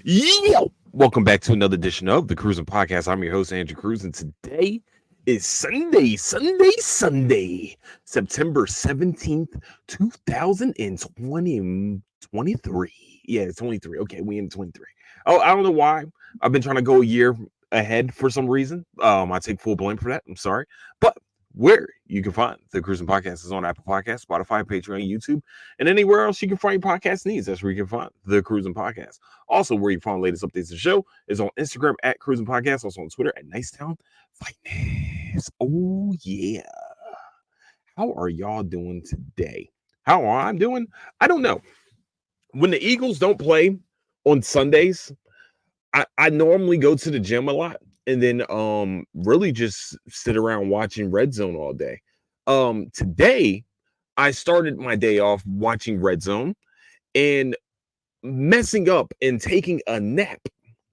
Yo, welcome back to another edition of the Cruising Podcast. I'm your host, Andrew Cruz, and today is Sunday, September 17th, 2023. Yeah, it's 23. Okay, we in 23. Oh, I don't know why. I've been trying to go a year ahead for some reason. I take full blame for that. I'm sorry. But where you can find the Cruising Podcast is on Apple Podcasts, Spotify, Patreon, YouTube, and anywhere else you can find your podcast needs. That's where you can find the Cruising Podcast. Also, where you find the latest updates of the show is on Instagram at Cruising Podcast, also on Twitter at Nicetown Fitness. Oh, yeah. How are y'all doing today? How I'm doing? I don't know. When the Eagles don't play on Sundays, I normally go to the gym a lot and then really just sit around watching Red Zone all day. Today I started my day off watching Red Zone and messing up and taking a nap.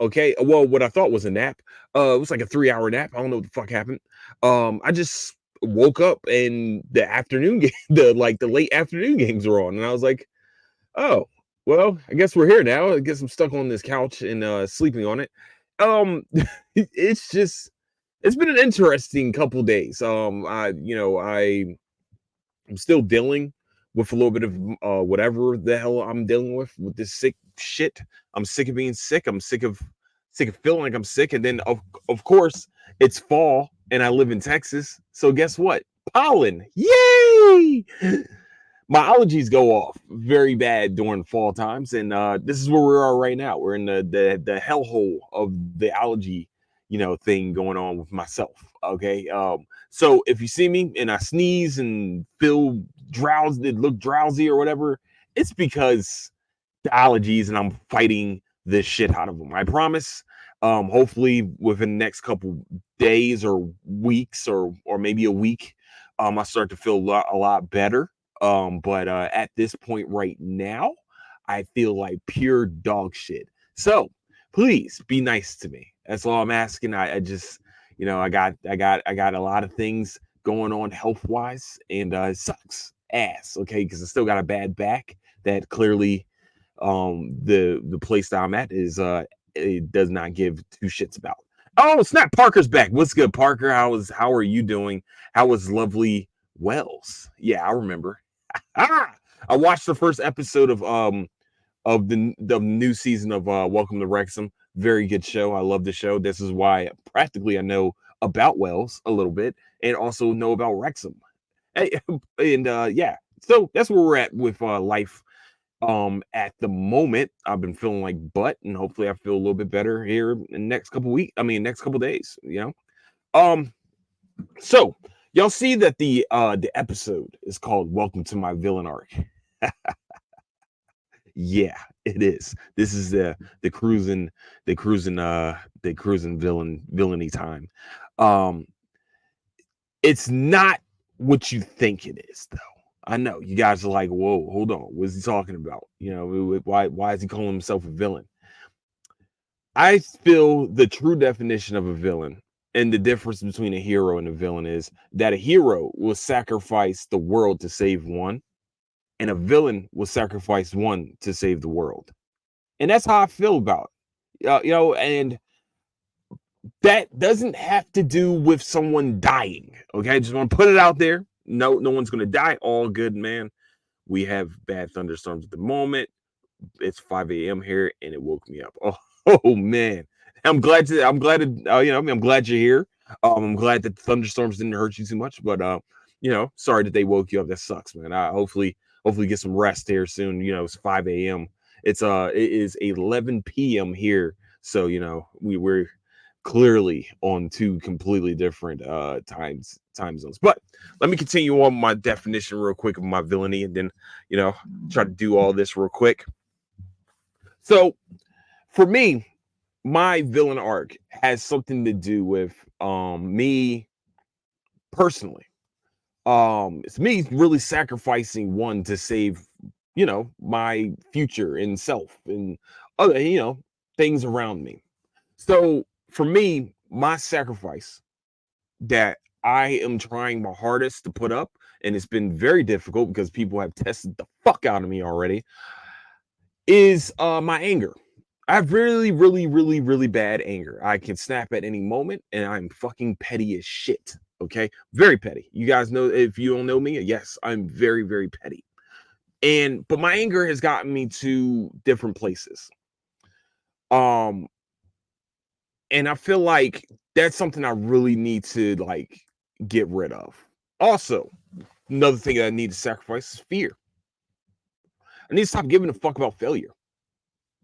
Okay. Well, what I thought was a nap. It was like a 3 hour nap. I don't know what the fuck happened. I just woke up and the afternoon game, the late afternoon games were on. And I was like, oh, well, I guess we're here now. I guess I'm stuck on this couch and sleeping on it. It's just it's been an interesting couple days. I'm still dealing with a little bit of whatever the hell I'm dealing with this sick shit. I'm sick of being sick. I'm sick of feeling like I'm sick. And then of course it's fall and I live in Texas. So guess what? Pollen. Yay! My allergies go off very bad during fall times, and this is where we are right now. We're in the hellhole of the allergy, thing going on with myself. Okay, so if you see me and I sneeze and feel drowsy, look drowsy or whatever, it's because the allergies, and I'm fighting this shit out of them. I promise. Hopefully within the next couple days or weeks or maybe a week, I start to feel a lot better. But at this point right now, I feel like pure dog shit. So please be nice to me. That's all I'm asking. I just, I got a lot of things going on health wise, and it sucks ass. Okay, because I still got a bad back that clearly, the place that I'm at is it does not give two shits about. Oh, snap! Parker's back. What's good, Parker? How are you doing? How was lovely Wells? Yeah, I remember. Ah, I watched the first episode of the new season of Welcome to Wrexham. Very good show. I love the show. This is why practically I know about Wells a little bit and also know about Wrexham. Hey, and yeah, so that's where we're at with life. At the moment, I've been feeling like butt, and hopefully, I feel a little bit better here in the next couple weeks. I mean, next couple days. Um, so y'all see that the episode is called "Welcome to My Villain Arc." Yeah, it is. This is the cruising, the cruising villainy time. Um, it's not what you think it is, though. I know you guys are like, "Whoa, hold on, what's he talking about? Why is he calling himself a villain?" I feel the true definition of a villain and the difference between a hero and a villain is that a hero will sacrifice the world to save one, and a villain will sacrifice one to save the world. And that's how I feel about it. And that doesn't have to do with someone dying. Okay, I just want to put it out there. No one's gonna die. All good, man. We have bad thunderstorms at the moment. It's 5 a.m. here, and it woke me up. Oh man, I'm glad you're here. I'm glad that the thunderstorms didn't hurt you too much, but sorry that they woke you up. That sucks, man. Hopefully get some rest here soon. It's 5 a.m. It is 11 p.m. here, so we're clearly on two completely different time zones. But let me continue on my definition real quick of my villainy, and then try to do all this real quick. So for me, my villain arc has something to do with me personally. It's me really sacrificing one to save, my future and self and other, things around me. So for me, my sacrifice that I am trying my hardest to put up, and it's been very difficult because people have tested the fuck out of me already, is my anger. I have really, really, really, really bad anger. I can snap at any moment, and I'm fucking petty as shit. Okay, very petty. You guys know, if you don't know me, yes, I'm very, very petty. But my anger has gotten me to different places. Um, and I feel like that's something I really need to like get rid of. Also, another thing that I need to sacrifice is fear. I need to stop giving a fuck about failure.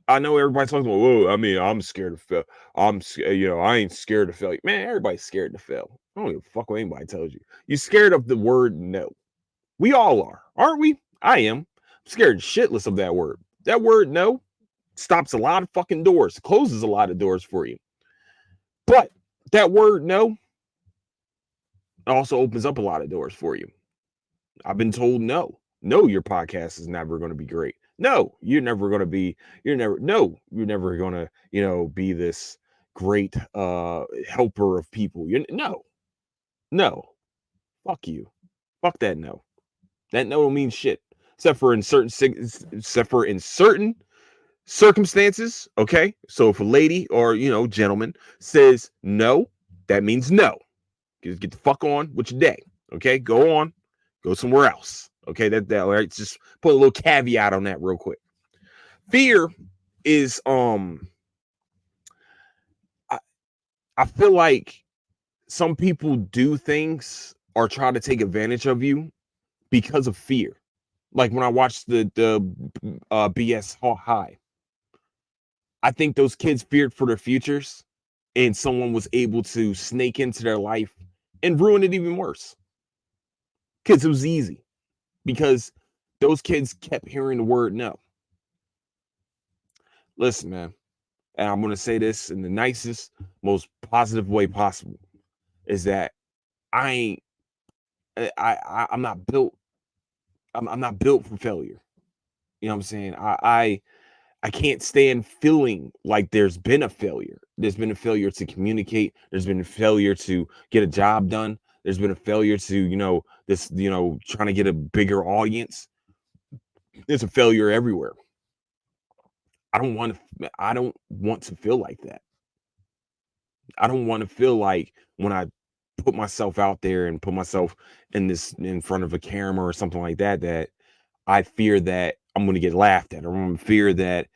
I know everybody's talking about, whoa, I mean, I'm scared to fail. I ain't scared to fail. Man, everybody's scared to fail. I don't give a fuck what anybody tells you. You're scared of the word no. We all are, aren't we? I am. I'm scared shitless of that word. That word no stops a lot of fucking doors, closes a lot of doors for you. But that word no also opens up a lot of doors for you. I've been told no. No, your podcast is never going to be great. No, you're never going to be, you're never going to, be this great helper of people. No, fuck you. Fuck that no. That no don't mean shit. Except for in certain circumstances, okay? So if a lady or, gentleman says no, that means no. Just get the fuck on with your day. Okay, go on, go somewhere else. Okay, that all right. Just put a little caveat on that real quick. Fear is I, I feel like some people do things or try to take advantage of you because of fear. Like when I watched the BS High, I think those kids feared for their futures, and someone was able to snake into their life and ruin it even worse. Kids, it was easy because those kids kept hearing the word no. Listen, man, and I'm going to say this in the nicest, most positive way possible, is that I ain't, I'm not built. I'm not built for failure. You know what I'm saying? I can't stand feeling like there's been a failure. There's been a failure to communicate. There's been a failure to get a job done. There's been a failure to, trying to get a bigger audience. There's a failure everywhere. I don't want to feel like that. I don't want to feel like when I put myself out there and put myself in front of a camera or something like that, that I fear that I'm going to get laughed at, or I'm fear that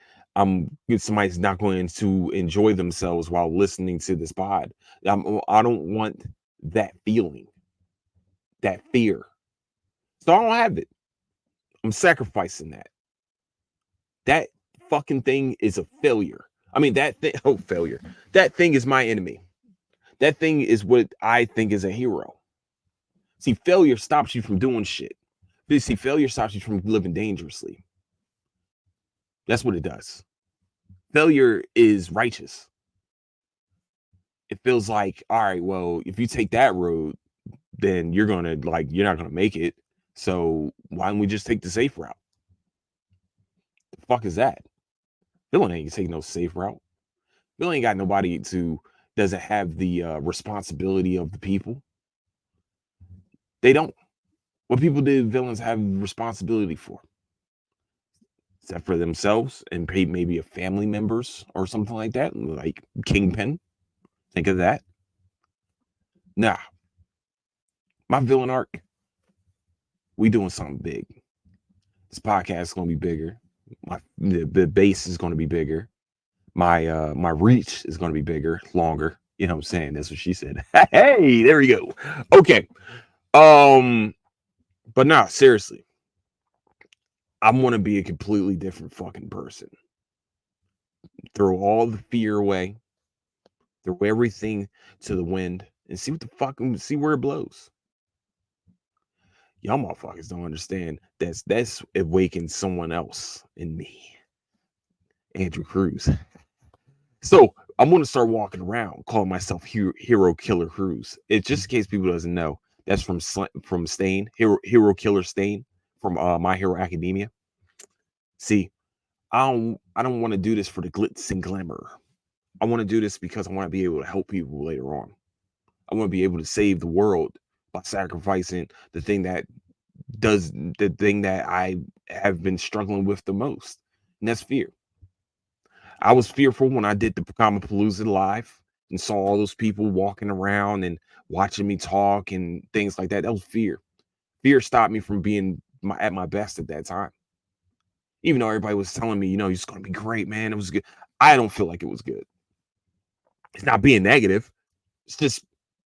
somebody's not going to enjoy themselves while listening to this pod. I don't want that feeling, that fear. So I don't have it. I'm sacrificing that. That fucking thing is a failure. I mean, that thing, oh, failure. That thing is my enemy. That thing is what I think is a hero. See, failure stops you from doing shit. See, failure stops you from living dangerously. That's what it does. Failure is righteous. It feels like, all right, well, if you take that road, then you're not gonna make it. So why don't we just take the safe route? The fuck is that? Villian ain't taking no safe route. Villian ain't got nobody doesn't have the responsibility of the people. They don't. What people do villains have responsibility for? Except for themselves and maybe a family members or something like that, like Kingpin. Think of that. Nah, my villain arc, we doing something big. This podcast is gonna be bigger. The base is gonna be bigger. My reach is gonna be bigger, longer. You know what I'm saying? That's what she said. Hey, there we go. Okay. Um, but nah, seriously, I want to be a completely different fucking person. Throw all the fear away, throw everything to the wind, and see what the fuck, see where it blows. Y'all motherfuckers don't understand. That's awakened someone else in me, Andrew Cruz. So I'm gonna start walking around calling myself Hero Killer Cruz. It's just in case people doesn't know. That's from Stain, Hero Killer Stain from My Hero Academia. See, I don't want to do this for the glitz and glamour. I want to do this because I want to be able to help people later on. I want to be able to save the world by sacrificing the thing that I have been struggling with the most, and that's fear. I was fearful when I did the Palooza live and saw all those people walking around and watching me talk and things like that. That was fear. Fear stopped me from being at my best at that time. Even though everybody was telling me, it's going to be great, man. It was good. I don't feel like it was good. It's not being negative. It's just,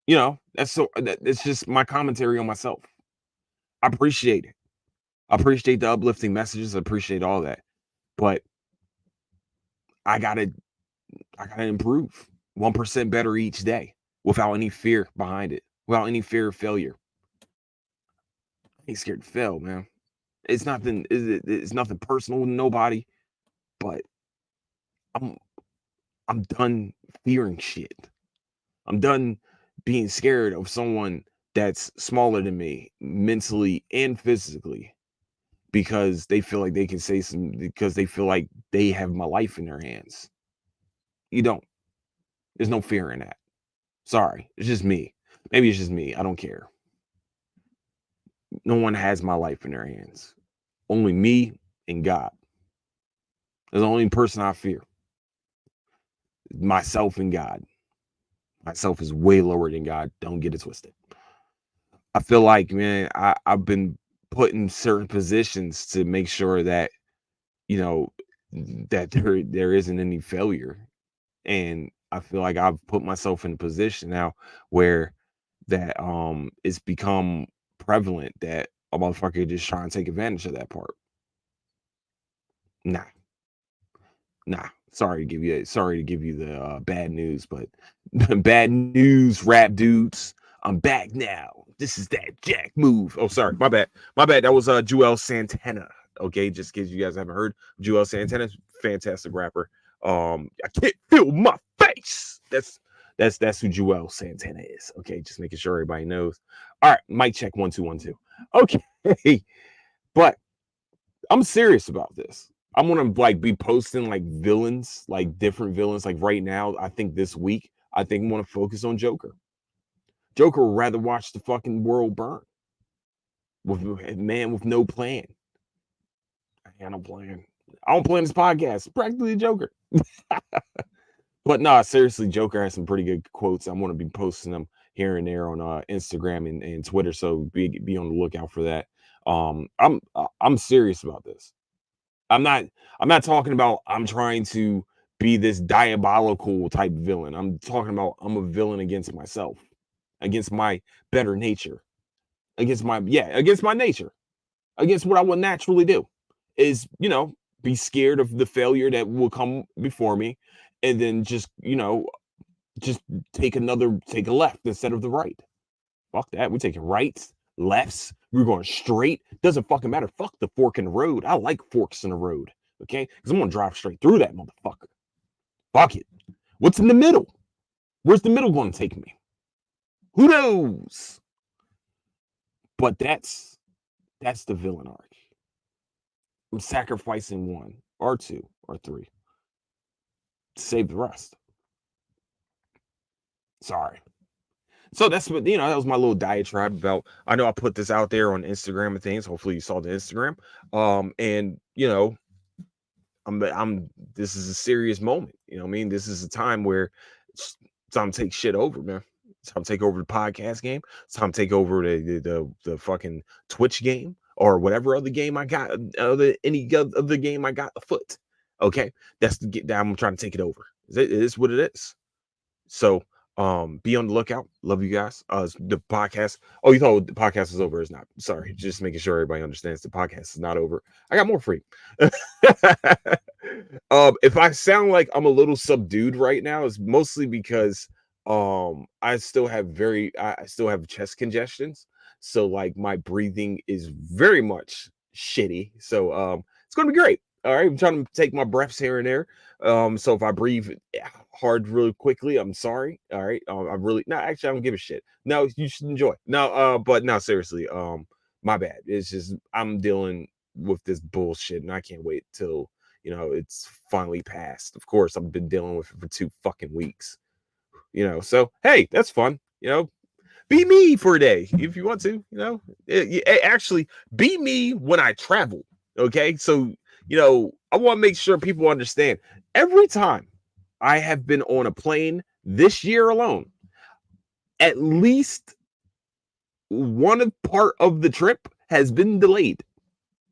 it's just my commentary on myself. I appreciate it. I appreciate the uplifting messages. I appreciate all that. But I gotta improve 1% better each day without any fear behind it, without any fear of failure. I ain't scared to fail, man. It's nothing personal with nobody, but I'm I'm done fearing shit. I'm done being scared of someone that's smaller than me mentally and physically because they feel like they can say some because they feel like they have my life in their hands. You don't. There's no fear in that. Sorry. It's just me. Maybe it's just me. I don't care. No one has my life in their hands. Only me and God. That's the only person I fear. Myself and God. Myself is way lower than God. Don't get it twisted. I feel like, man, I've been put in certain positions to make sure that, you know, that there isn't any failure. And I feel like I've put myself in a position now where that it's become prevalent that a motherfucker just trying to take advantage of that part. Nah, nah. Sorry to give you the bad news, but bad news, rap dudes. I'm back now. This is that Jack move. Oh, sorry, my bad. My bad. That was Joel Santana. Okay, just in case you guys haven't heard, Joel Santana's fantastic rapper. I can't feel my face. That's who Joel Santana is. Okay, just making sure everybody knows. All right, mic check 1 2 1 2. Okay, but I'm serious about this. I'm gonna like be posting like villains, like different villains. Like right now, I think this week, I think I'm gonna focus on Joker. Joker would rather watch the fucking world burn with a man with no plan. I don't plan. I don't plan this podcast. Practically a Joker. But no, seriously, Joker has some pretty good quotes. I'm gonna be posting them here and there on Instagram and Twitter. So be on the lookout for that. I'm serious about this. I'm not I'm not talking about I'm trying to be this diabolical type villain. I'm talking about I'm a villain against myself, against my better nature, against my nature, against what I would naturally do. Is, be scared of the failure that will come before me and then just take a left instead of the right. Fuck that. We're taking rights, lefts. We're going straight. Doesn't fucking matter. Fuck the fork in the road. I like forks in the road. Okay? Because I'm going to drive straight through that motherfucker. Fuck it. What's in the middle? Where's the middle going to take me? Who knows? But that's the villain arc. I'm sacrificing one or two or three to save the rest. Sorry. So that's what that was my little diatribe about. I know I put this out there on Instagram and things. Hopefully you saw the Instagram. And I'm this is a serious moment. You know what I mean? This is a time where it's time to take shit over, man. It's time to take over the podcast game. It's time to take over the fucking Twitch game or whatever other game I got, any other game I got afoot. Okay, that's the get down. I'm trying to take it over. It is what it is. So be on the lookout. Love you guys. The podcast. Oh, you thought the podcast was over? It's not. Sorry, just making sure everybody understands the podcast is not over. I got more free. If I sound like I'm a little subdued right now, it's mostly because I still have chest congestions. So like my breathing is very much shitty. So it's gonna be great. All right. I'm trying to take my breaths here and there. So if I breathe hard really quickly, I'm sorry. All right. I really no, actually I don't give a shit. No, you should enjoy. No, but no, seriously, my bad. It's just I'm dealing with this bullshit and I can't wait till it's finally passed. Of course, I've been dealing with it for 2 fucking weeks. So hey, that's fun. Be me for a day if you want to. Actually be me when I travel. Okay, so I want to make sure people understand. Every time I have been on a plane this year alone, at least one part of the trip has been delayed.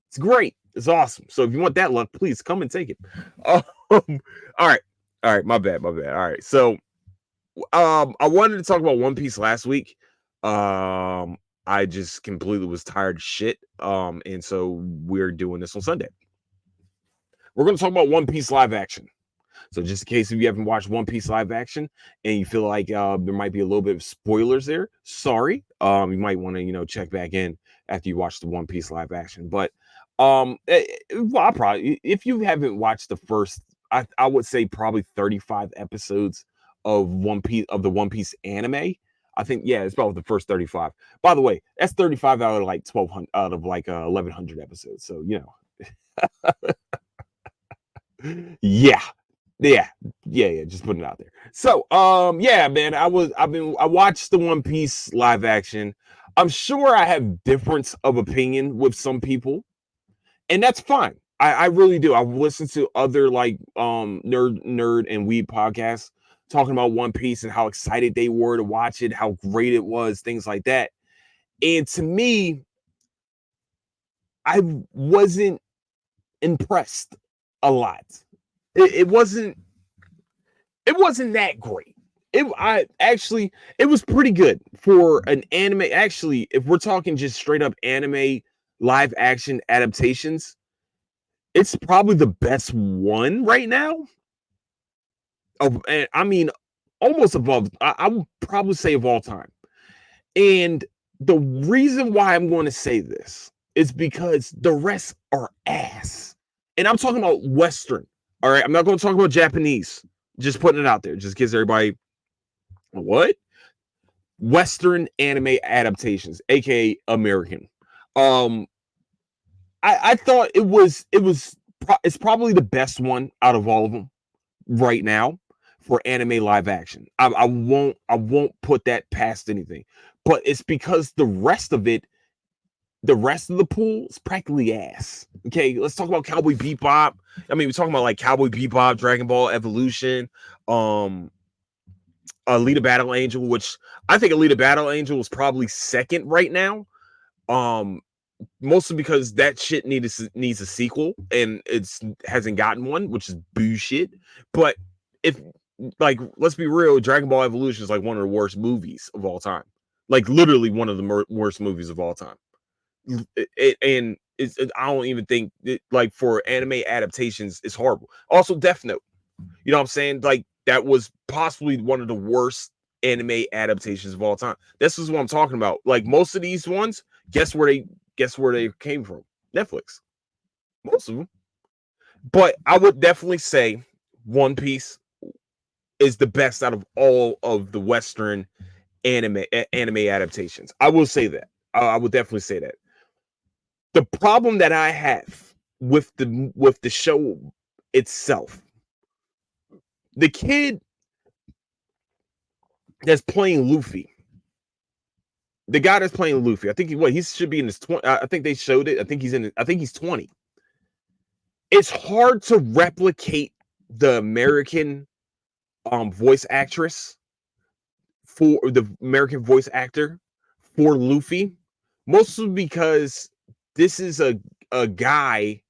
It's great. It's awesome. So if you want that luck, please come and take it. All right. All right. My bad. My bad. All right. So I wanted to talk about One Piece last week. I just completely was tired of shit. And so we're doing this on Sunday. We're going to talk about One Piece live action. So just in case if you haven't watched One Piece live action and you feel like there might be a little bit of spoilers there, sorry. You might want to check back in after you watch the One Piece live action. But well, I probably if you haven't watched the first, I would say probably 35 episodes of the One Piece anime. I think it's probably the first 35. By the way, that's 35 out of like 1200 out of like 1100 episodes. So yeah, yeah, just putting it out there. So, yeah, man, I watched the One Piece live action. I'm sure I have difference of opinion with some people, and that's fine. I really do. I've listened to other like nerd and weed podcasts talking about One Piece and how excited they were to watch it, how great it was, things like that. And to me, I wasn't impressed a lot. It wasn't that great. It was pretty good for an anime. Actually, if we're talking just straight up anime live action adaptations, it's probably the best one right now. I mean, almost above. I would probably say of all time. And the reason why I'm going to say this is because the rest are ass. And I'm talking about Western. All right, I'm not going to talk about Japanese. Just putting it out there, just gives everybody what Western anime adaptations, aka American. Um, I thought it's probably the best one out of all of them right now for anime live action. I won't put that past anything, but it's because the rest of the pool is practically ass. Okay, let's talk about Cowboy Bebop. I mean, we're talking about like Cowboy Bebop, Dragon Ball Evolution, Alita Battle Angel, which I think Alita Battle Angel is probably second right now. Um, Mostly because that shit needs a sequel and it's hasn't gotten one, which is bullshit. But if like let's be real, Dragon Ball Evolution is like one of the worst movies of all time. Like literally one of the worst movies of all time. I don't even think like for anime adaptations, it's horrible. Also, Death Note. You know what I'm saying? Like that was possibly one of the worst anime adaptations of all time. This is what I'm talking about. Like most of these ones, guess where they came from? Netflix. Most of them. But I would definitely say One Piece is the best out of all of the Western anime adaptations. I will say that. I would definitely say that. The problem that I have with the show itself, the kid that's playing Luffy, the guy that's playing Luffy, I think he should be in his 20. I think they showed it. I think he's 20. It's hard to replicate the American voice actress for the American voice actor for Luffy, mostly because this is a guy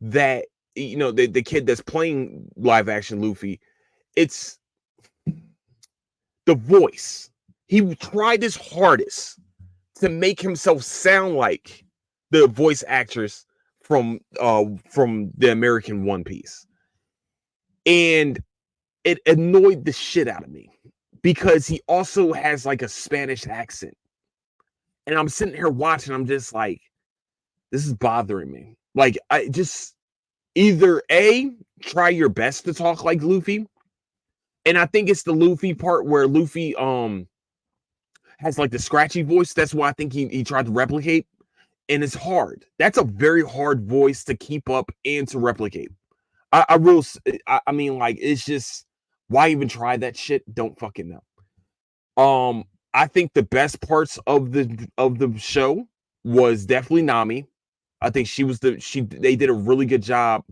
that the kid that's playing live action Luffy. It's the voice. He tried his hardest to make himself sound like the voice actress from the American One Piece. And it annoyed the shit out of me because he also has like a Spanish accent. And I'm sitting here watching, I'm just like, this is bothering me. Like, I just either A, try your best to talk like Luffy. And I think it's the Luffy part where Luffy has like the scratchy voice. That's why I think he tried to replicate. And it's hard. That's a very hard voice to keep up and to replicate. I mean, like, it's just why even try that shit? Don't fucking know. I think the best parts of the show was definitely Nami. I think they did a really good job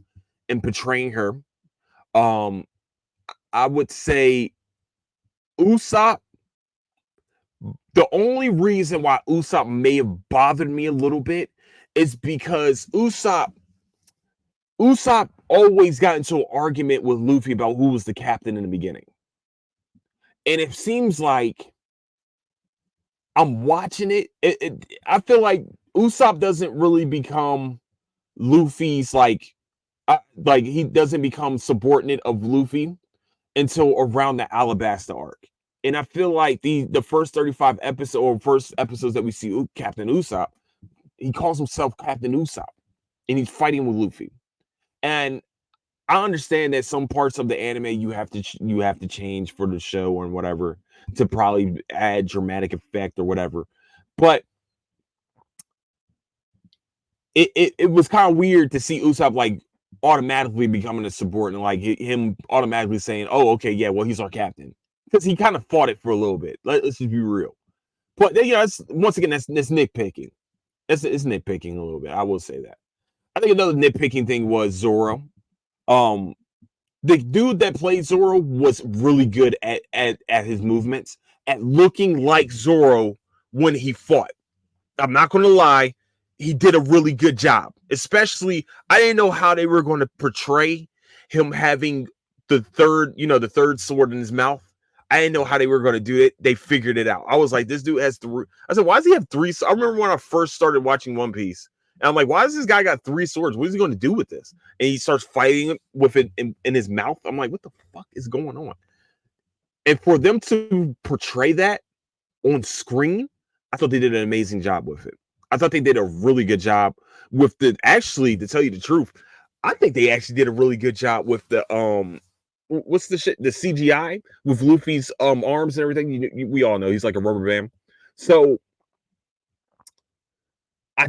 in portraying her. Um, I would say Usopp. The only reason why Usopp may have bothered me a little bit is because Usopp always got into an argument with Luffy about who was the captain in the beginning. And it seems like I'm watching I feel like Usopp doesn't really become Luffy's like he doesn't become subordinate of Luffy until around the Alabasta arc. And I feel like the first 35 episodes or first episodes that we see Captain Usopp, he calls himself Captain Usopp and he's fighting with Luffy. And I understand that some parts of the anime you have to change for the show or whatever to probably add dramatic effect or whatever. But it was kind of weird to see Usopp like automatically becoming a subordinate, like him automatically saying, "Oh, okay, yeah, well, he's our captain," because he kind of fought it for a little bit. Let's just be real. But once again, that's nitpicking. It's nitpicking a little bit. I will say that. I think another nitpicking thing was Zoro. Um, the dude that played Zoro was really good at his movements, at looking like Zoro when he fought. I'm not going to lie, he did a really good job. Especially, I didn't know how they were going to portray him having the third sword in his mouth. I didn't know how they were going to do it. They figured it out. I was like, this dude has three. I said, why does he have three? I remember when I first started watching One Piece, and I'm like, why does this guy got three swords? What is he going to do with this? And he starts fighting with it in his mouth. I'm like, what the fuck is going on? And for them to portray that on screen, I thought they did an amazing job with it. I thought they did a really good job with actually, to tell you the truth, I think they actually did a really good job with the what's the shit, the CGI with Luffy's arms and everything. We all know he's like a rubber band. So I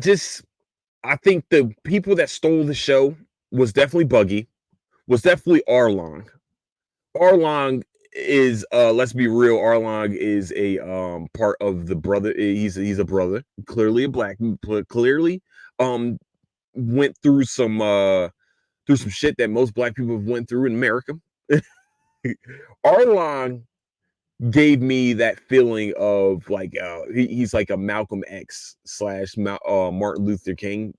think the people that stole the show was definitely Buggy, was definitely Arlong. Arlong is let's be real, Arlong is a part of the brother. He's a brother, clearly a black, clearly um went through some shit that most black people have went through in America. Arlong gave me that feeling of like he's like a Malcolm X slash Martin Luther King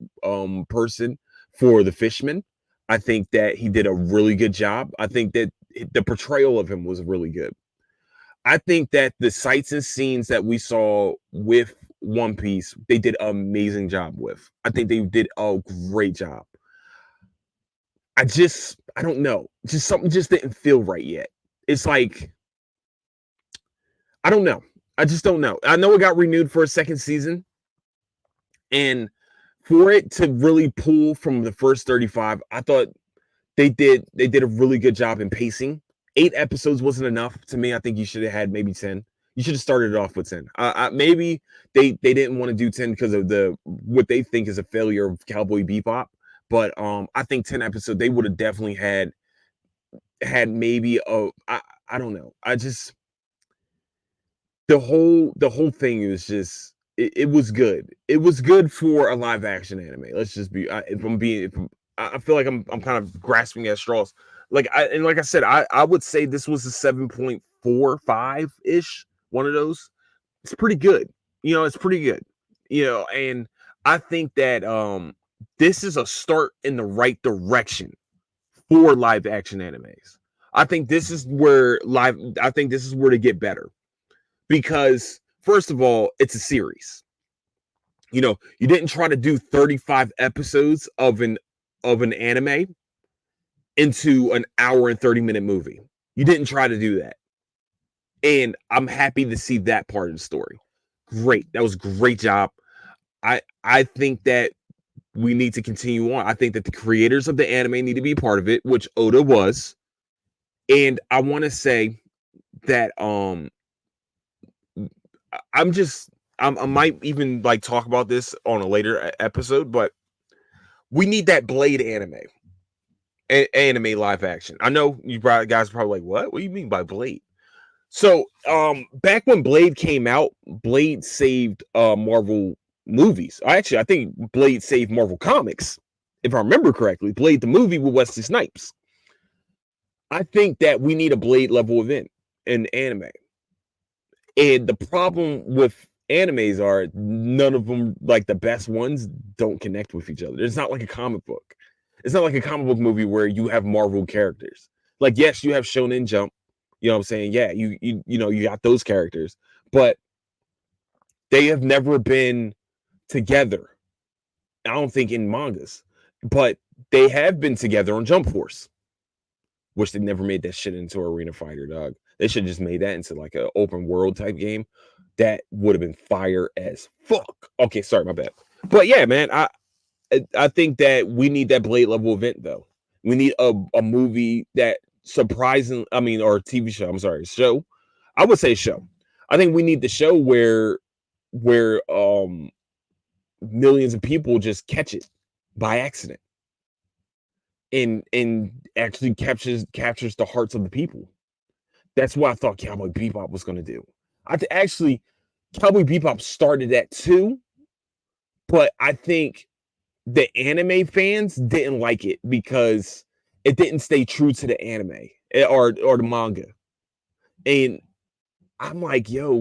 person for the Fishman. I think that he did a really good job. I think that the portrayal of him was really good. I think that the sights and scenes that we saw with One Piece, they did an amazing job with. I think they did a great job. I don't know. Just something just didn't feel right yet. It's like, I don't know. I just don't know. I know it got renewed for a second season. And for it to really pull from the first 35, I thought they did a really good job in pacing. 8 episodes wasn't enough to me. I think you should have had maybe 10. You should have started it off with 10. Maybe they didn't want to do 10 because of what they think is a failure of Cowboy Bebop. But I think 10 episodes they would have definitely had maybe I don't know. I just the whole thing was just it was good. It was good for a live action anime. Let's just be I feel like I'm kind of grasping at straws. Like I said, I would say this was a 7.45 ish, one of those. It's pretty good. It's pretty good. And I think that this is a start in the right direction for live action animes. I think this is where they get better because first of all, it's a series. You didn't try to do 35 episodes of an anime into an hour and 30-minute movie. You didn't try to do that. And I'm happy to see that part of the story. Great. That was a great job. I think that we need to continue on. I think that the creators of the anime need to be part of it, which Oda was. And I want to say that I might even like talk about this on a later episode, but we need that Blade anime live action. I know you guys are probably like, what do you mean by Blade? So back when Blade came out, Blade saved Marvel movies. Actually, I think Blade saved Marvel Comics, if I remember correctly. Blade the movie with Wesley Snipes. I think that we need a Blade level event in anime. And the problem with animes are none of them, like the best ones, don't connect with each other. It's not like a comic book. It's not like a comic book movie where you have Marvel characters. Like, yes, you have Shonen Jump. You know what I'm saying? Yeah, you got those characters, but they have never been together. I don't think in mangas, but they have been together on Jump Force. Wish they never made that shit into Arena Fighter, dog. They should have just made that into like an open world type game. That would have been fire as fuck. Okay, sorry, my bad. But yeah, man, I think that we need that Blade level event though. We need a movie that surprising. I mean, or a TV show. I'm sorry, show. I would say show. I think we need the show where millions of people just catch it by accident and actually captures the hearts of the people. That's what I thought Cowboy Bebop was going to do. Actually, Cowboy Bebop started that too, but I think the anime fans didn't like it because it didn't stay true to the anime or the manga. And I'm like, yo,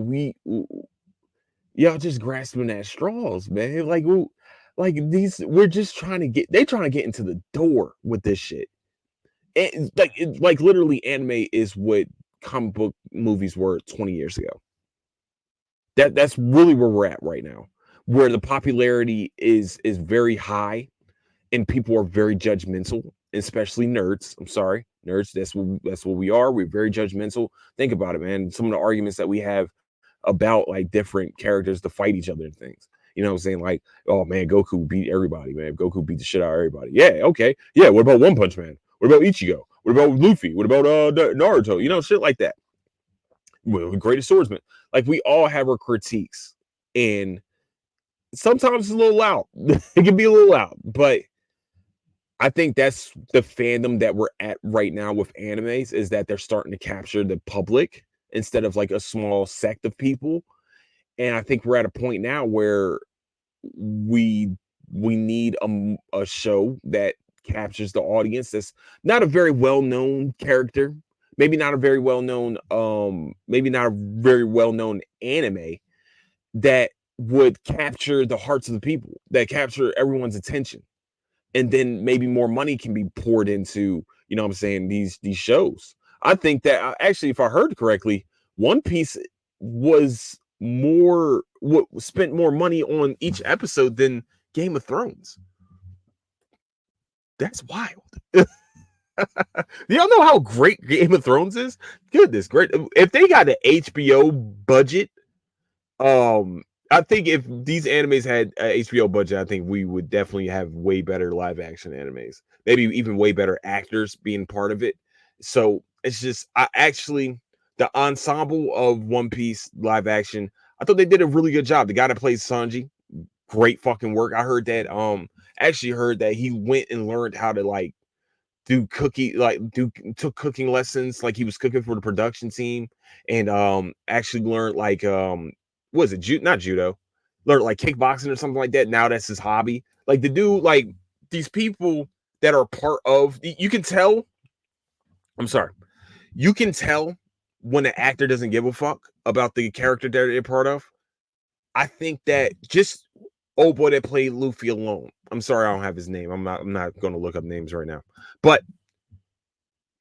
y'all just grasping at straws, man. Like these, we're just they're trying to get into the door with this shit. And like literally, anime is what comic book movies were 20 years ago. That's really where we're at right now, where the popularity is very high, and people are very judgmental, especially nerds. I'm sorry, nerds. That's what we are. We're very judgmental. Think about it, man. Some of the arguments that we have about like different characters to fight each other and things. You know what I'm saying? Like, oh man, Goku beat everybody, man. Goku beat the shit out of everybody. Yeah, okay. Yeah, what about One Punch Man? What about Ichigo? What about Luffy? What about Naruto? You know, shit like that. Well, the greatest swordsman. Like we all have our critiques, and sometimes it's a little loud. It can be a little loud, but I think that's the fandom that we're at right now with animes, is that they're starting to capture the public instead of like a small sect of people. And I think we're at a point now where we need a show that captures the audience. That's not a very well-known character, maybe not a very well-known anime that would capture the hearts of the people, that capture everyone's attention. And then maybe more money can be poured into, you know what I'm saying, these shows. I think that actually, if I heard correctly, One Piece was spent more money on each episode than Game of Thrones. That's wild. Y'all know how great Game of Thrones is? Goodness, great. If they got an HBO budget, I think if these animes had a HBO budget, I think we would definitely have way better live action animes. Maybe even way better actors being part of it. So it's just the ensemble of One Piece live action, I thought they did a really good job. The guy that plays Sanji, great fucking work. I heard that actually heard that he went and learned how to like took cooking lessons, like he was cooking for the production team, and actually learned like what is it, not judo, learned like kickboxing or something like that. Now that's his hobby. Like the dude, like these people that are part of, you can tell, I'm sorry, you can tell when an actor doesn't give a fuck about the character that they're part of. I think that just old boy that played Luffy alone. I'm sorry, I don't have his name. I'm not going to look up names right now. But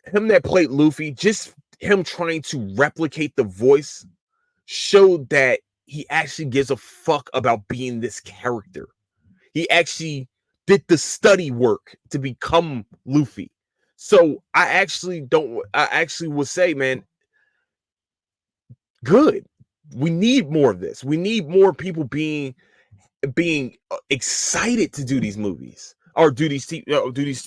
him that played Luffy, just him trying to replicate the voice showed that he actually gives a fuck about being this character. He actually did the study work to become Luffy. So I actually would say, man, good. We need more of this. We need more people being excited to do these movies or do these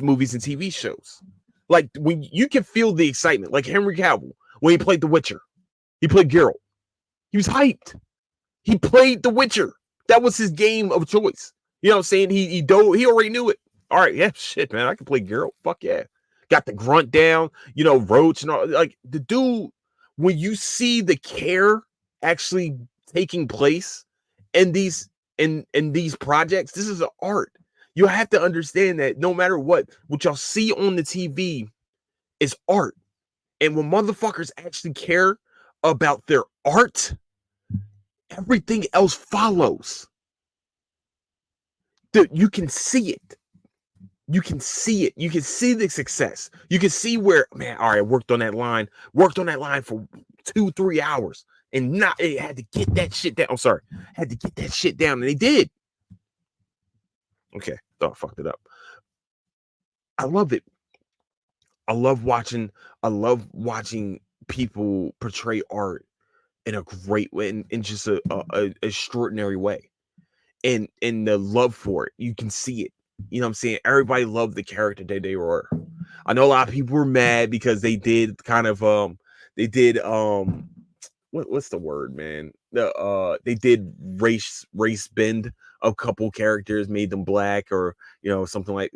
movies and TV shows. Like when you can feel the excitement, like Henry Cavill when he played The Witcher, he played Geralt. He was hyped. He played The Witcher. That was his game of choice. You know what I'm saying? He already knew it. All right, yeah, shit, man, I can play Geralt. Fuck yeah. Got the grunt down, Roach and all. Like the dude, when you see the care actually taking place in these in these projects. This is an art. You have to understand that no matter what y'all see on the TV is art. And when motherfuckers actually care about their art, everything else follows. Dude, you can see it. You can see it. You can see the success. You can see where, man, all right, worked on that line for 2-3 hours and not it had to get that shit down. I'm sorry, had to get that shit down, and they did. Okay, thought I fucked it up. I love it. I love watching. I love watching people portray art in a great way, in just a extraordinary way, and the love for it. You can see it. You know what I'm saying? Everybody loved the character that they were. I know a lot of people were mad because they did kind of they did what's the word, man? They did race bend a couple characters, made them black or something like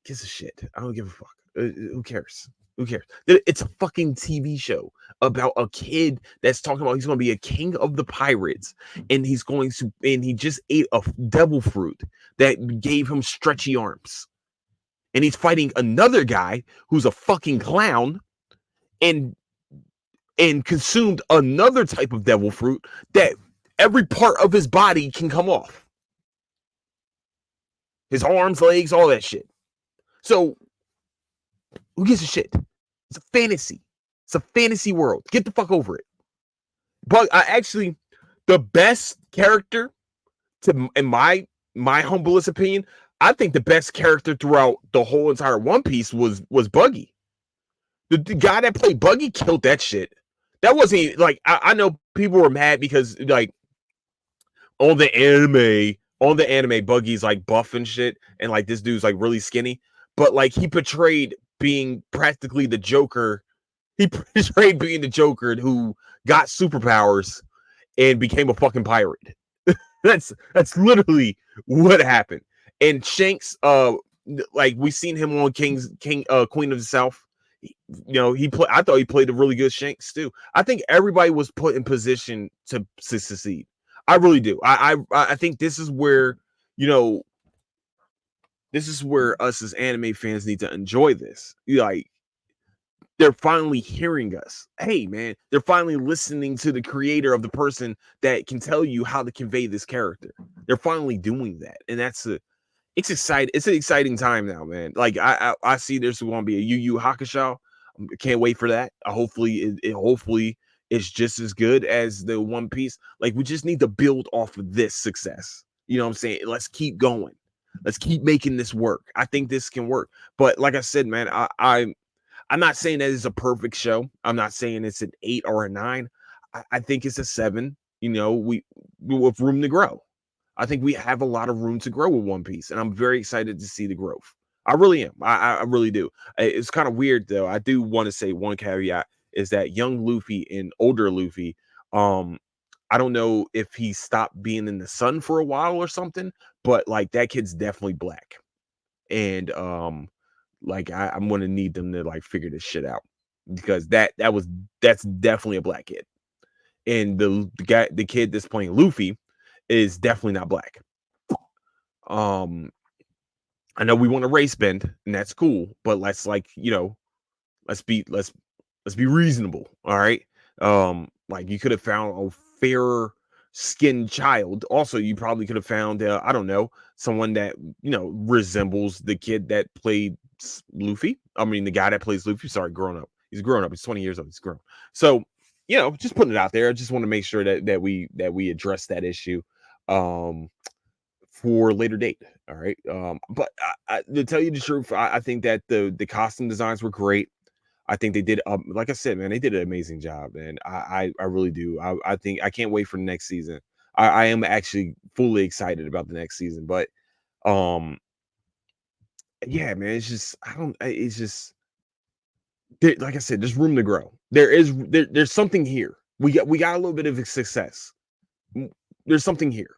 gives a shit. I don't give a fuck. Who cares? Who cares? It's a fucking TV show about a kid that's talking about he's going to be a king of the pirates, and he just ate a devil fruit that gave him stretchy arms, and he's fighting another guy who's a fucking clown, and consumed another type of devil fruit that every part of his body can come off. His arms, legs, all that shit. So who gives a shit? It's a fantasy. It's a fantasy world. Get the fuck over it. But the best character, in my humblest opinion, I think the best character throughout the whole entire One Piece was Buggy. The guy that played Buggy killed that shit. That wasn't like I know people were mad because like on the anime, Buggy's like buff and shit, and like this dude's like really skinny, but like he portrayed being practically the Joker. He portrayed being the Joker who got superpowers and became a fucking pirate. that's literally what happened. And Shanks, like we seen him on Queen of the South. I thought he played a really good Shanks too. I think everybody was put in position to succeed. I really do. I think this is where us as anime fans need to enjoy this. Like they're finally hearing us. Hey man, they're finally listening to the creator of the person that can tell you how to convey this character. They're finally doing that, and it's exciting. It's an exciting time now, man. Like I see there's going to be a Yu Yu Hakusho. I can't wait for that. Hopefully it's just as good as the One Piece. Like we just need to build off of this success. You know what I'm saying? Let's keep going. Let's keep making this work. I think this can work. But like I said, man, I'm not saying that it's a perfect show. I'm not saying it's an 8 or a 9. I think it's a 7. We with room to grow. I think we have a lot of room to grow with One Piece, and I'm very excited to see the growth. I really am. I really do. It's kind of weird though. I do want to say one caveat is that young Luffy and older Luffy, I don't know if he stopped being in the sun for a while or something, but like that kid's definitely black, and like I'm gonna need them to like figure this shit out because that's definitely a black kid, and the kid that's playing Luffy is definitely not black. I know we want to race bend, and that's cool, but let's let's be reasonable, all right? Like you could have found a fairer skinned child. Also, you probably could have found I don't know, someone that resembles the kid that played Luffy. I mean, the guy that plays Luffy. Sorry, grown up. He's grown up. He's 20 years old. He's grown. So, just putting it out there. I just want to make sure that we address that issue. For later date. All right. But to tell you the truth, I think that the costume designs were great. I think they did, like I said, man, they did an amazing job, and I really do. I think I can't wait for the next season. I am actually fully excited about the next season, but yeah, man, it's just it's just like I said, there's room to grow. There's something here. We got a little bit of a success. There's something here,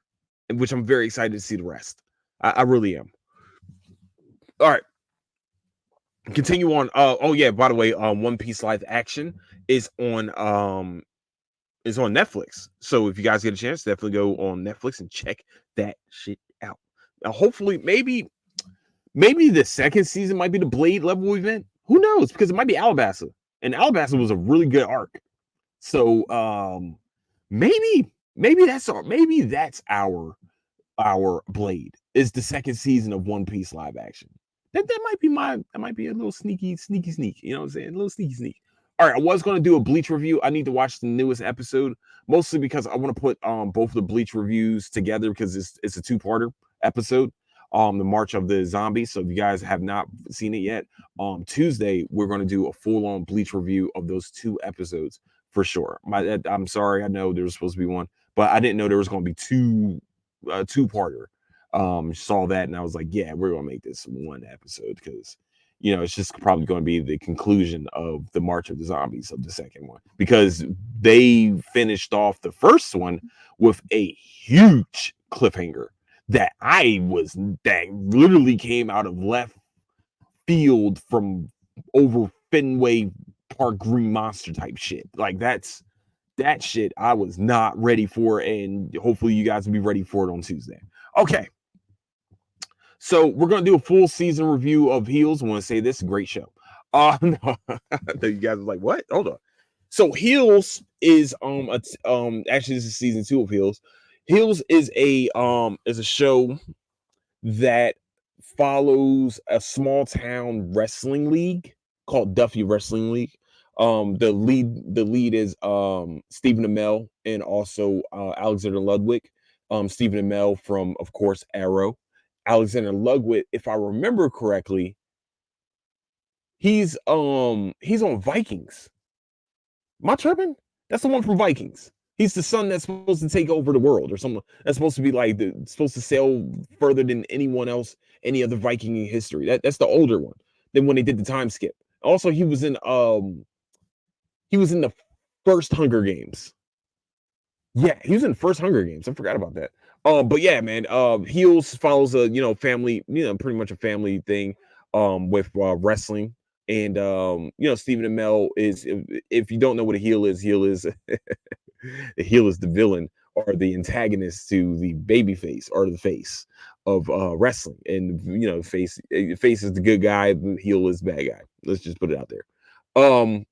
in which I'm very excited to see the rest. I really am. All right. Continue on. Oh yeah, by the way, One Piece live action is on It's on Netflix. So if you guys get a chance, definitely go on Netflix and check that shit out. Now, hopefully, maybe the second season might be the Blade level event. Who knows? Because it might be Alabasta, and Alabasta was a really good arc. So maybe that's our Blade is the second season of One Piece live action. That might be a little sneak. You know what I'm saying? A little sneak. All right, I was gonna do a Bleach review. I need to watch the newest episode, mostly because I want to put both the Bleach reviews together because it's a two-parter episode. The March of the Zombies. So if you guys have not seen it yet, Tuesday we're gonna do a full-on Bleach review of those two episodes for sure. I'm sorry, I know there was supposed to be one, but I didn't know there was gonna be two-parter. Saw that and I was like, yeah, we're gonna make this one episode because it's just probably going to be the conclusion of the March of the Zombies of the second one because they finished off the first one with a huge cliffhanger that literally came out of left field from over Fenway Park Green Monster type shit. Like that shit I was not ready for, and hopefully you guys will be ready for it on Tuesday. Okay. So we're gonna do a full season review of Heels. I want to say this great show. No, you guys are like, what? Hold on. So Heels is actually this is season 2 of Heels. Heels is a show that follows a small town wrestling league called Duffy Wrestling League. The lead is Stephen Amell and also Alexander Ludwig. Stephen Amell from, of course, Arrow. Alexander Ludwig, if I remember correctly, he's on Vikings. Am I tripping? That's the one from Vikings. He's the son that's supposed to take over the world, or something that's supposed to be like supposed to sail further than anyone else, any other Viking in history. That's the older one than when they did the time skip. Also, he was in the first Hunger Games. Yeah, he was in the first Hunger Games. I forgot about that. But yeah, man. Heels follows a family, pretty much a family thing. With wrestling, and Stephen Amell is. If you don't know what a heel is the heel is the villain or the antagonist to the baby face or the face of wrestling, and face is the good guy, the heel is the bad guy. Let's just put it out there. Um,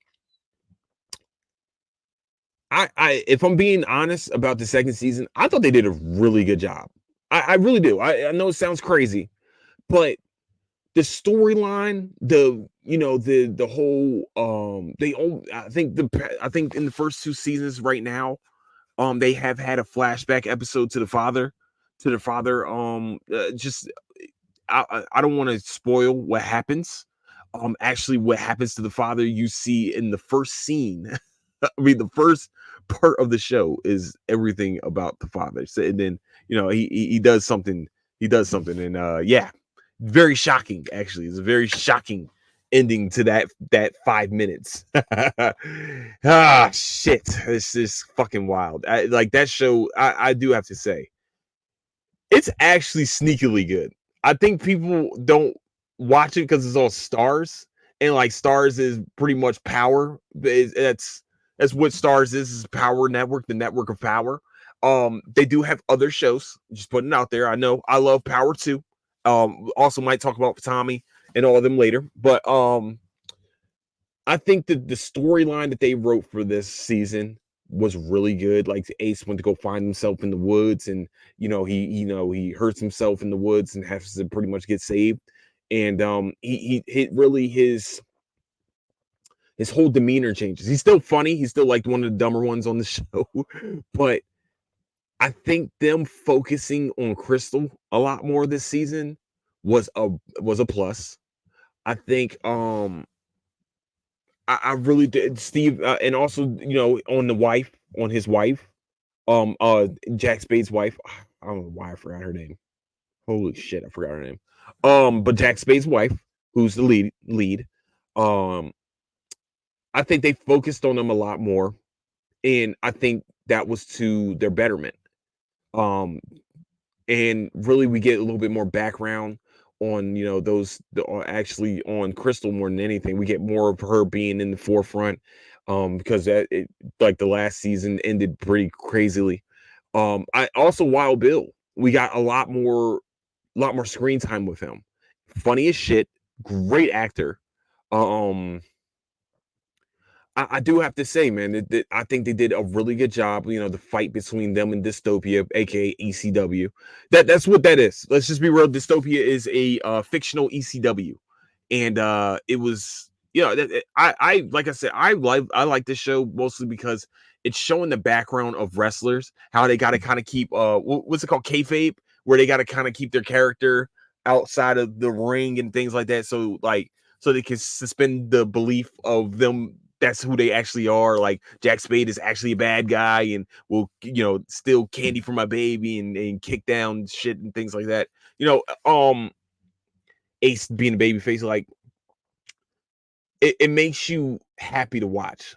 I if I'm being honest about the second season, I thought they did a really good job. I really do. I know it sounds crazy, but the storyline, the whole I think in the first two seasons right now, they have had a flashback episode to the father, just I don't want to spoil what happens. Actually, what happens to the father you see in the first scene. I mean, the first part of the show is everything about the father. So, and then he does something. He does something, and yeah, very shocking. Actually, it's a very shocking ending to that 5 minutes. Shit, this is fucking wild. Like that show. I do have to say, it's actually sneakily good. I think people don't watch it because it's all stars, and like stars is pretty much power. That's what stars is power network, the network of power. They do have other shows. Just putting it out there. I know I love Power too. Also might talk about Tommy and all of them later, but I think that the storyline that they wrote for this season was really good. Like Ace went to go find himself in the woods, and he hurts himself in the woods and has to pretty much get saved. And he hit really his whole demeanor changes. He's still funny. He's still like one of the dumber ones on the show, but I think them focusing on Crystal a lot more this season was a plus. I think I really did, Steve, and also on his wife, Jack Spade's wife. I don't know why I forgot her name. Holy shit, I forgot her name. But Jack Spade's wife, who's the lead. Um, I think they focused on them a lot more, and I think that was to their betterment. Um, and really, we get a little bit more background on actually on Crystal more than anything. We get more of her being in the forefront. because like the last season ended pretty crazily. I also Wild Bill, we got a lot more screen time with him. Funny as shit, great actor. Um, I do have to say, man, I think they did a really good job. You know, the fight between them and Dystopia, aka ECW. That's what that is. Let's just be real. Dystopia is a fictional ECW, and it was, you know, I like I said, I like this show mostly because it's showing the background of wrestlers, how they got to kind of keep what's it called, kayfabe, where they got to kind of keep their character outside of the ring and things like that. So they can suspend the belief of them, that's who they actually are. Like Jack Spade is actually a bad guy and will, steal candy from my baby and kick down shit and things like that. Ace being a baby face, like it makes you happy to watch,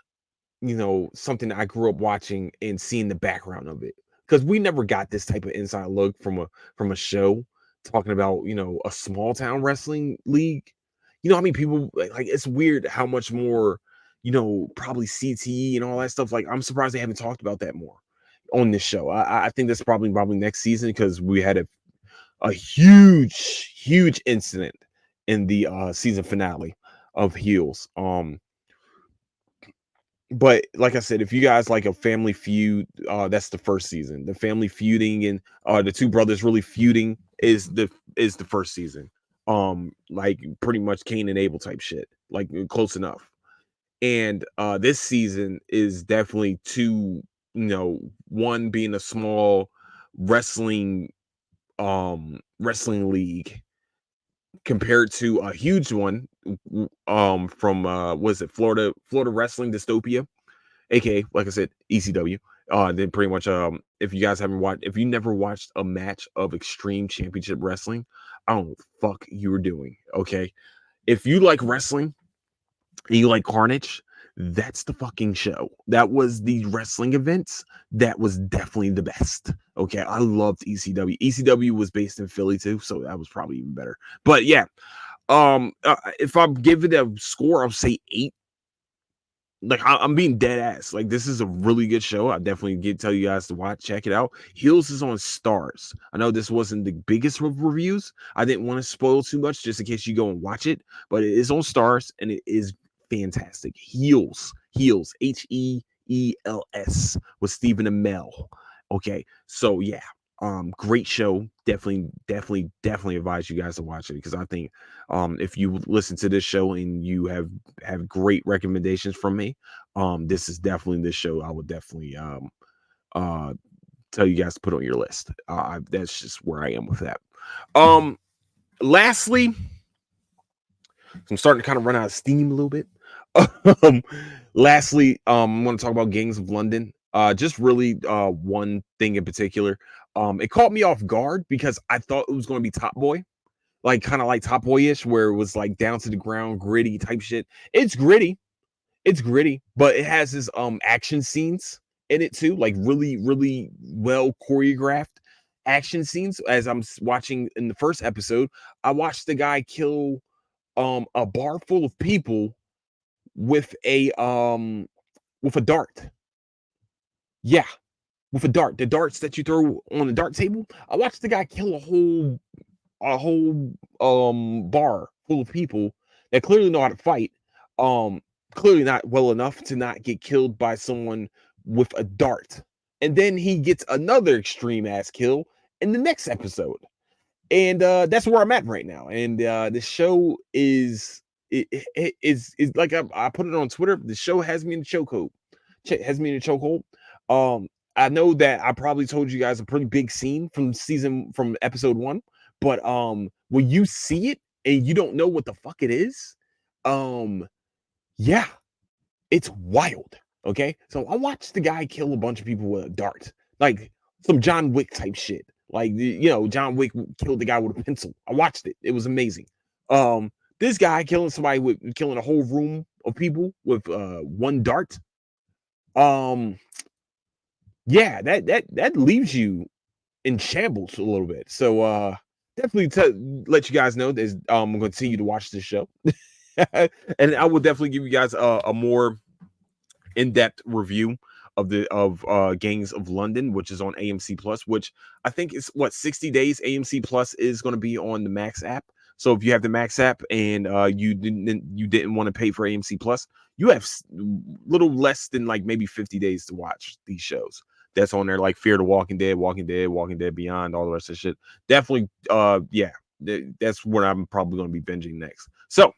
something that I grew up watching and seeing the background of it. Because we never got this type of inside look from a show talking about, a small town wrestling league. You know, I mean, people like it's weird how much more, probably CTE and all that stuff. Like, I'm surprised they haven't talked about that more on this show. I think that's probably next season, because we had a huge incident in the season finale of Heels. But like I said, if you guys like a family feud, that's the first season. The family feuding and the two brothers really feuding is the first season. Like pretty much Cain and Abel type shit, like close enough. And this season is definitely two, one being a small wrestling wrestling league compared to a huge one from was it Florida Wrestling Dystopia, aka like I said, ECW. Then pretty much if you guys haven't watched, if you never watched a match of Extreme Championship Wrestling, I don't know what the fuck you were doing. Okay, if you like wrestling and you like Carnage, that's the fucking show. That was the wrestling events. That was definitely the best. Okay, I loved ECW. ECW was based in Philly too, so that was probably even better. But yeah, if I give it a score, I'll say 8. Like I'm being dead ass. Like this is a really good show. I definitely tell you guys to watch, check it out. Heels is on Stars. I know this wasn't the biggest of reviews. I didn't want to spoil too much just in case you go and watch it, but it is on Stars and it is fantastic. Heels, Heels with Stephen Amell. Okay, so yeah, great show. Definitely advise you guys to watch it, because I think if you listen to this show and you have great recommendations from me, this is definitely the show I would definitely uh tell you guys to put on your list. That's just where I am with that. Lastly, I'm starting to kind of run out of steam a little bit. um, lastly, I want to talk about Gangs of London. Just really one thing in particular. It caught me off guard because I thought it was going to be Top Boy, like kind of like Top Boy-ish, where it was like down to the ground, gritty type shit. It's gritty, but it has this action scenes in it too, like really well choreographed action scenes. As I'm watching in the first episode, I watched the guy kill a bar full of people with a dart. Yeah, with a dart. The darts that you throw on the dart table. I watched the guy kill a whole bar full of people that clearly know how to fight. Um Clearly not well enough to not get killed by someone with a dart. And then he gets another extreme ass kill in the next episode. And that's where I'm at right now. And the show is like I put it on Twitter. The show has me in the chokehold. Has me in the chokehold. I know that I probably told you guys a pretty big scene from episode 1, but when you see it and you don't know what the fuck it is, yeah, it's wild. Okay, so I watched the guy kill a bunch of people with a dart, like some John Wick type shit. Like John Wick killed the guy with a pencil. I watched it. It was amazing. This guy killing a whole room of people with one dart. Um, yeah, that leaves you in shambles a little bit. So definitely let you guys know that I'm going to continue to watch this show, and I will definitely give you guys a more in-depth review of the of Gangs of London, which is on AMC Plus, which I think is what 60 days AMC Plus is going to be on the Max app. So if you have the Max app and you didn't want to pay for AMC Plus, you have little less than like maybe 50 days to watch these shows. That's on there, like Fear the Walking Dead, Walking Dead, Walking Dead Beyond, all the rest of the shit. Definitely, yeah, that's what I'm probably going to be binging next. So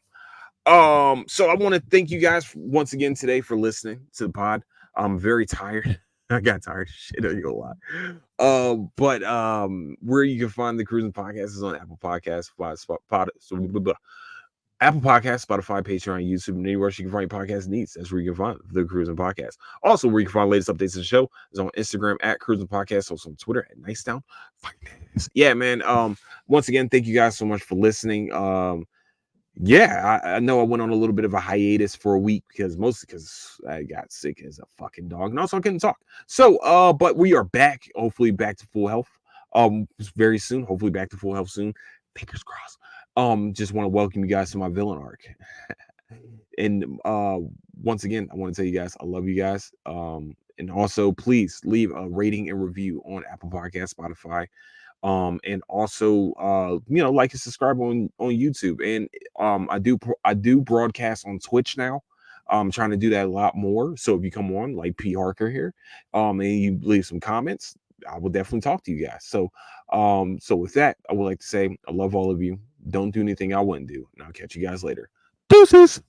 I want to thank you guys once again today for listening to the pod. I'm very tired. I got tired. Shit, I ain't gonna lie. But where you can find the Cruising Podcast is on Apple Podcasts, Apple Podcasts, Spotify, Patreon, YouTube, and anywhere you can find your podcast needs. That's where you can find the Cruising Podcast. Also, where you can find latest updates of the show is on Instagram at Cruising Podcast, also on Twitter at Nice Down Finance. Yeah, man. Once again, thank you guys so much for listening. Yeah, I know I went on a little bit of a hiatus for a week mostly because I got sick as a fucking dog, and also I couldn't talk. So, but we are back, hopefully back to full health. Very soon, hopefully back to full health soon. Fingers crossed. Just want to welcome you guys to my villain arc. And once again, I want to tell you guys I love you guys. And also please leave a rating and review on Apple Podcast, Spotify, and also like and subscribe on YouTube. And I do broadcast on Twitch now. I'm trying to do that a lot more, so if you come on like P Harker here and you leave some comments, I will definitely talk to you guys. So with that, I would like to say I love all of you. Don't do anything I wouldn't do, and I'll catch you guys later. Deuces.